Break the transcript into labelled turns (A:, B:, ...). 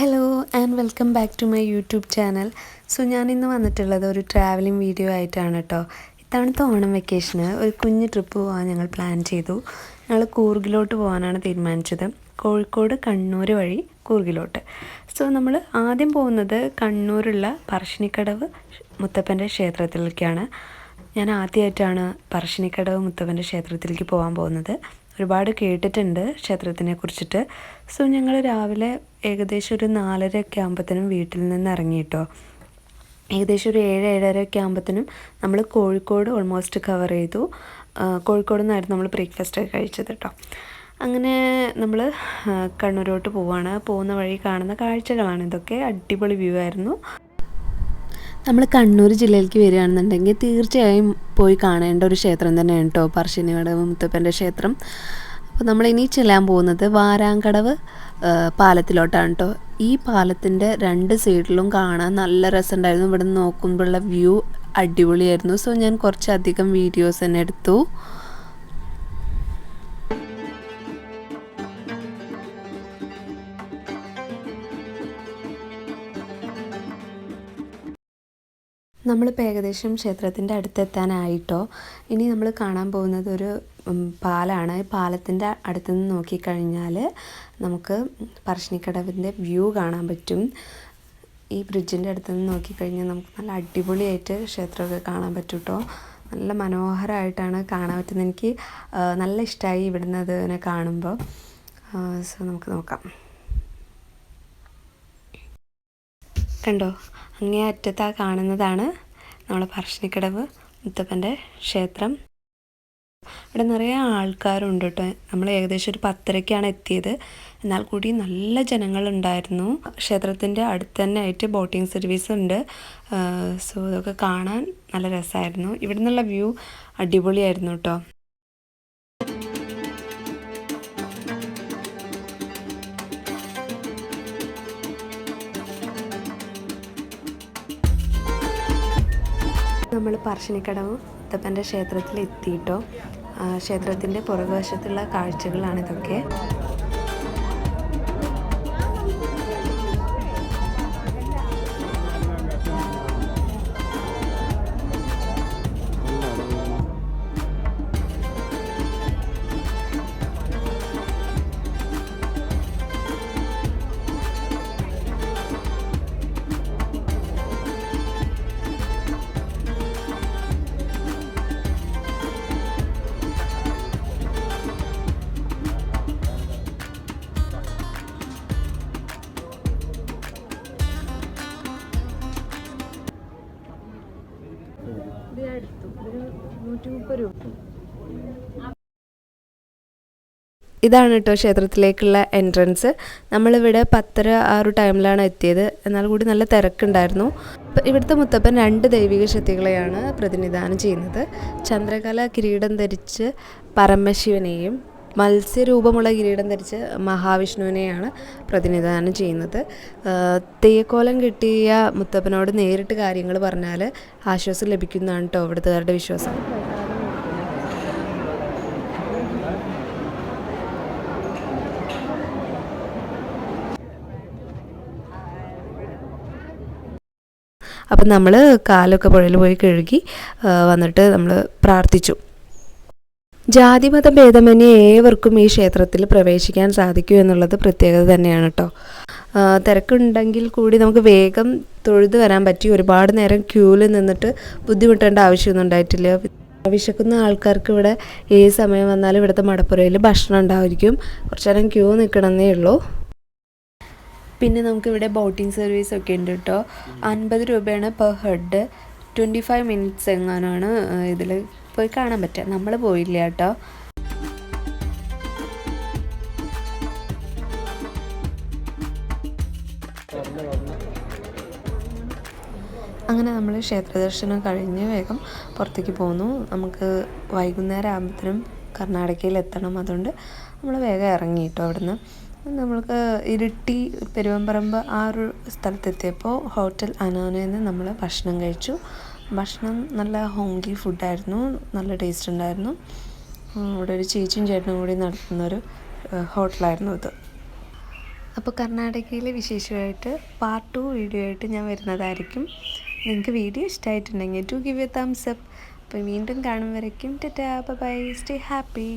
A: Hello and welcome back to my YouTube channel. So ഞാനിന്ന് വന്നിട്ടുള്ളത് ഒരു ട്രാവലിംഗ് വീഡിയോ ആയിട്ടാണ് കേട്ടോ. ഇത്തവണത്തെ ഓണം വെക്കേഷന് ഒരു കുഞ്ഞ് ട്രിപ്പ് പോകാൻ ഞങ്ങൾ പ്ലാൻ ചെയ്തു. ഞങ്ങൾ കൂർഗിലോട്ട് പോകാനാണ് തീരുമാനിച്ചത്. കോഴിക്കോട് കണ്ണൂർ വഴി കൂർഗിലോട്ട്. സോ നമ്മൾ ആദ്യം പോകുന്നത് കണ്ണൂരുള്ള പറശ്ശിനിക്കടവ് മുത്തപ്പൻ്റെ ക്ഷേത്രത്തിലേക്കാണ്. ഞാൻ ആദ്യമായിട്ടാണ് പറശ്ശിനിക്കടവ് മുത്തപ്പൻ്റെ ക്ഷേത്രത്തിലേക്ക് പോകാൻ പോകുന്നത്. ഒരുപാട് കേട്ടിട്ടുണ്ട് ക്ഷേത്രത്തിനെ കുറിച്ചിട്ട്. സോ ഞങ്ങൾ രാവിലെ ഏകദേശം ഒരു 4:30 ആകുമ്പോഴത്തേനും വീട്ടിൽ നിന്ന് ഇറങ്ങിയിട്ടോ. ഏകദേശം ഒരു 7-7:30 ആകുമ്പോഴത്തേനും നമ്മൾ കോഴിക്കോട് ഓൾമോസ്റ്റ് കവർ ചെയ്തു. കോഴിക്കോട് നിന്നായിരുന്നു നമ്മൾ ബ്രേക്ക്ഫാസ്റ്റൊക്കെ കഴിച്ചത് കേട്ടോ. അങ്ങനെ നമ്മൾ കണ്ണൂരോട്ട് പോവുകയാണ്. പോകുന്ന വഴി കാണുന്ന കാഴ്ചകളാണ് ഇതൊക്കെ. അടിപൊളി വ്യൂ ആയിരുന്നു. നമ്മൾ കണ്ണൂർ ജില്ലയിലേക്ക് വരികയാണെന്നുണ്ടെങ്കിൽ തീർച്ചയായും പോയി കാണേണ്ട ഒരു ക്ഷേത്രം തന്നെയാണ് കേട്ടോ പറശ്ശിനിക്കടവ് മുത്തപ്പൻ്റെ ക്ഷേത്രം. അപ്പോൾ നമ്മളിനി ചെല്ലാൻ പോകുന്നത് വാരാങ്കടവ് പാലത്തിലോട്ടാണ് കേട്ടോ. ഈ പാലത്തിൻ്റെ 2 സൈഡിലും കാണാൻ നല്ല രസമുണ്ടായിരുന്നു. ഇവിടെ നിന്ന് നോക്കുമ്പോഴുള്ള വ്യൂ അടിപൊളിയായിരുന്നു. സോ ഞാൻ കുറച്ചധികം വീഡിയോസ് തന്നെ എടുത്തു. നമ്മളിപ്പോൾ ഏകദേശം ക്ഷേത്രത്തിൻ്റെ അടുത്തെത്താനായിട്ടോ. ഇനി നമ്മൾ കാണാൻ പോകുന്നത് ഒരു പാലമാണ്. ഈ പാലത്തിൻ്റെ അടുത്ത് നിന്ന് നോക്കിക്കഴിഞ്ഞാൽ നമുക്ക് പറശ്ശിനിക്കടവിൻ്റെ വ്യൂ കാണാൻ പറ്റും. ഈ ബ്രിഡ്ജിൻ്റെ അടുത്ത് നിന്ന് നോക്കിക്കഴിഞ്ഞാൽ നമുക്ക് നല്ല അടിപൊളിയായിട്ട് ക്ഷേത്രമൊക്കെ കാണാൻ പറ്റും കേട്ടോ. നല്ല മനോഹരമായിട്ടാണ് കാണാൻ പറ്റുന്നത്. എനിക്ക് നല്ല ഇഷ്ടമായി ഇവിടുന്ന് അതിനെ കാണുമ്പോൾ. സോ നമുക്ക് നോക്കാം. കണ്ടോ, അങ്ങേ അറ്റത്താ കാണുന്നതാണ് നമ്മളെ പറശ്ശിനിക്കടവ് മുത്തപ്പൻ്റെ ക്ഷേത്രം. ഇവിടെ നിറയെ ആൾക്കാരുണ്ട് കേട്ടോ. നമ്മൾ ഏകദേശം ഒരു 10:30-ക്കാണ് എത്തിയത്. എന്നാൽ കൂടി നല്ല ജനങ്ങളുണ്ടായിരുന്നു. ക്ഷേത്രത്തിൻ്റെ അടുത്ത് തന്നെ ആയിട്ട് ബോട്ടിംഗ് സർവീസ് ഉണ്ട്. സോ ഇതൊക്കെ കാണാൻ നല്ല രസമായിരുന്നു. ഇവിടെ നിന്നുള്ള വ്യൂ അടിപൊളിയായിരുന്നു കേട്ടോ. നമ്മൾ പറശ്ശിനിക്കടവ് മുത്തപ്പൻ്റെ ക്ഷേത്രത്തിൽ എത്തിയിട്ടോ. ക്ഷേത്രത്തിൻ്റെ പുറകുവശത്തുള്ള കാഴ്ചകളാണിതൊക്കെ. ഇതാണ് കേട്ടോ ക്ഷേത്രത്തിലേക്കുള്ള എൻട്രൻസ്. നമ്മളിവിടെ 10:30 ആ ഒരു ടൈമിലാണ് എത്തിയത്. എന്നാൽ കൂടി നല്ല തിരക്കുണ്ടായിരുന്നു. ഇവിടുത്തെ മുത്തപ്പൻ 2 ദൈവിക ശക്തികളെയാണ് പ്രതിനിധാനം ചെയ്യുന്നത്. ചന്ദ്രകല കിരീടം ധരിച്ച് പരമശിവനെയും മത്സ്യരൂപമുള്ള കിരീടം ധരിച്ച് മഹാവിഷ്ണുവിനെയാണ് പ്രതിനിധാനം ചെയ്യുന്നത്. തെയ്യക്കോലം കിട്ടിയ മുത്തപ്പനോട് നേരിട്ട് കാര്യങ്ങൾ പറഞ്ഞാൽ ആശ്വാസം ലഭിക്കുന്നതാണ് കേട്ടോ ഇവിടുത്തുകാരുടെ വിശ്വാസം. അപ്പം നമ്മൾ കാലൊക്കെ പുഴയിൽ പോയി കഴുകി വന്നിട്ട് നമ്മൾ പ്രാർത്ഥിച്ചു. ജാതിമത ഭേദമന്യേ ഏവർക്കും ഈ ക്ഷേത്രത്തിൽ പ്രവേശിക്കാൻ സാധിക്കൂ എന്നുള്ളത് പ്രത്യേകത തന്നെയാണ് കേട്ടോ. തിരക്കുണ്ടെങ്കിൽ കൂടി നമുക്ക് വേഗം തൊഴുത് വരാൻ പറ്റി. ഒരുപാട് നേരം ക്യൂവിൽ നിന്നിട്ട് ബുദ്ധിമുട്ടേണ്ട ആവശ്യമൊന്നും ഉണ്ടായിട്ടില്ല. വിശക്കുന്ന ആൾക്കാർക്ക് ഇവിടെ ഏത് സമയം വന്നാലും ഇവിടുത്തെ മടപ്പുരയിൽ ഭക്ഷണം ഉണ്ടായിരിക്കും. കുറച്ച് നേരം ക്യൂ നിൽക്കണമെന്നേ ഉള്ളൂ. പിന്നെ നമുക്കിവിടെ ബോട്ടിംഗ് സർവീസ് ഒക്കെ ഉണ്ട് കേട്ടോ. 50 രൂപയാണ് പെർ ഹെഡ്. 25 മിനിറ്റ്സ് എങ്ങാനാണ് ഇതിൽ പോയി കാണാൻ പറ്റുക. നമ്മൾ പോയില്ല കേട്ടോ. അങ്ങനെ നമ്മൾ ക്ഷേത്ര ദർശനം കഴിഞ്ഞ് വേഗം പുറത്തേക്ക് പോന്നു. നമുക്ക് വൈകുന്നേരം ആകുമ്പോഴത്തേനും കർണാടകയിൽ എത്തണം. അതുകൊണ്ട് നമ്മൾ വേഗം ഇറങ്ങി കേട്ടോ അവിടുന്ന്. നമ്മൾക്ക് ഇരിട്ടി പെരുവമ്പറമ്പ് ആ ഒരു സ്ഥലത്തെത്തിയപ്പോൾ ഹോട്ടൽ അനോനയിൽ നിന്ന് നമ്മൾ ഭക്ഷണം കഴിച്ചു. ഭക്ഷണം നല്ല ഹോംലി ഫുഡായിരുന്നു. നല്ല ടേസ്റ്റ് ഉണ്ടായിരുന്നു. ഇവിടെ ഒരു ചേച്ചിയും ചേട്ടനും കൂടി നടത്തുന്നൊരു ഹോട്ടലായിരുന്നു ഇത്. അപ്പോൾ കർണാടകയിലെ വിശേഷമായിട്ട് പാർട്ട് 2 വീഡിയോ ആയിട്ട് ഞാൻ വരുന്നതായിരിക്കും. നിങ്ങൾക്ക് വീഡിയോ ഇഷ്ടമായിട്ടുണ്ടെങ്കിൽ to give a thumbs up. അപ്പോൾ വീണ്ടും കാണും വരയ്ക്കും tata bye bye, stay happy.